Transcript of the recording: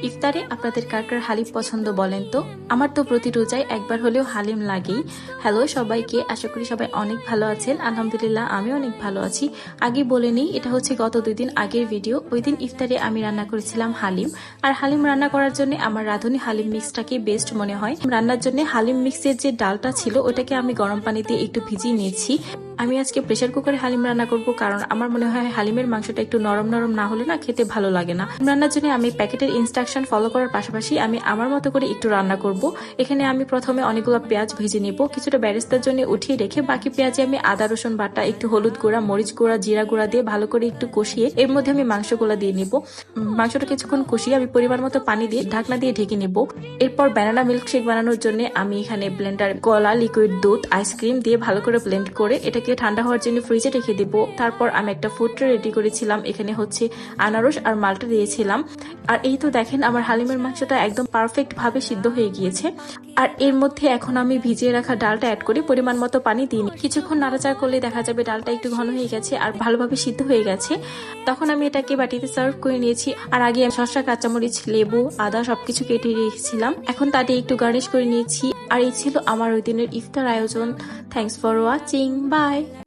ইফতারে আপনাদের কার কার হালিম পছন্দ বলেন তো? আমার তো প্রতি রোজায় একবার হলেও হালিম লাগেই। হ্যালো সবাইকে, আশা করি সবাই অনেক ভালো আছেন। আলহামদুলিল্লাহ আমি অনেক ভালো আছি। আগে বলে নিই, এটা হচ্ছে গত 2 দিন আগের ভিডিও। ওই দিন ইফতারে আমি রান্না করেছিলাম হালিম। আর হালিম রান্না করার জন্য আমার রাঁধুনি হালিম মিক্সটাকে বেস্ট মনে হয়। রান্নার জন্য হালিম মিক্সের যে ডালটা ছিল ওটাকে আমি গরম পানিতে একটু ভিজিয়ে নিয়েছি। আমি আজকে প্রেসার কুকারে হালিম রান্না করব, কারণ আমার মনে হয় হালিমের মাংসটা একটু নরম নরম না হলে না খেতে ভালো লাগে না। রান্নার জন্য আমি প্যাকেটের ইনস্ট্রাকশন ফলো করার পাশাপাশি আমি আমার মতো করে একটু রান্না করব। এখানে আমি প্রথমে অনেকগুলো পেঁয়াজ ভেজে নিব, কিছুটা বেরেস্তার জন্য উঠিয়ে রেখে বাকি পেঁয়াজে আমি আদা রসুন বাটা, একটু হলুদ গুঁড়া, মরিচ গুঁড়া, জিরা গুঁড়া দিয়ে ভালো করে একটু কষিয়ে এর মধ্যে আমি মাংসগুলো দিয়ে নিব। মাংসটা কিছুক্ষণ কষিয়ে আমি পরিমাণ মতো পানি দিয়ে ঢাকনা দিয়ে ঢেকে নিব। এরপর ব্যানানা মিল্কশেক বানানোর জন্য আমি এখানে ব্লেন্ডার কলা, লিকুইড দুধ, আইসক্রিম দিয়ে ভালো করে ব্লেন্ড করে এটাকে ঠান্ডা হওয়ার জন্য ফ্রিজে রেখে দিব। তারপর আমি একটা ফুড ট্রে রেডি করেছিলাম, এখানে হচ্ছে আনারস আর মাল্টা দিয়েছিলাম। আর এই তো দেখেন আমার হালিমের মাংসটা একদম পারফেক্ট ভাবে সিদ্ধ হয়ে গিয়েছে। আর এর মধ্যে এখন আমি ভিজিয়ে রাখা ডালটা অ্যাড করে পরিমাণ মতো পানি দিই। কিছুক্ষণ নাড়াচাড়া করলে দেখা যাবে ডালটা একটু ঘন হয়ে গেছে আর ভালোভাবে সিদ্ধ হয়ে গেছে। তখন আমি এটাকে বাটিতে সার্ভ করে নিয়েছি। আর আগে আমি শসা, কাঁচামরিচ, লেবু, আদা সবকিছু কেটে রেখেছিলাম, এখন তা দিয়ে একটু গার্নিশ করে নিয়েছি। আর এই ছিল আমার ওই দিনের ইফতার আয়োজন। Thanks for watching, by.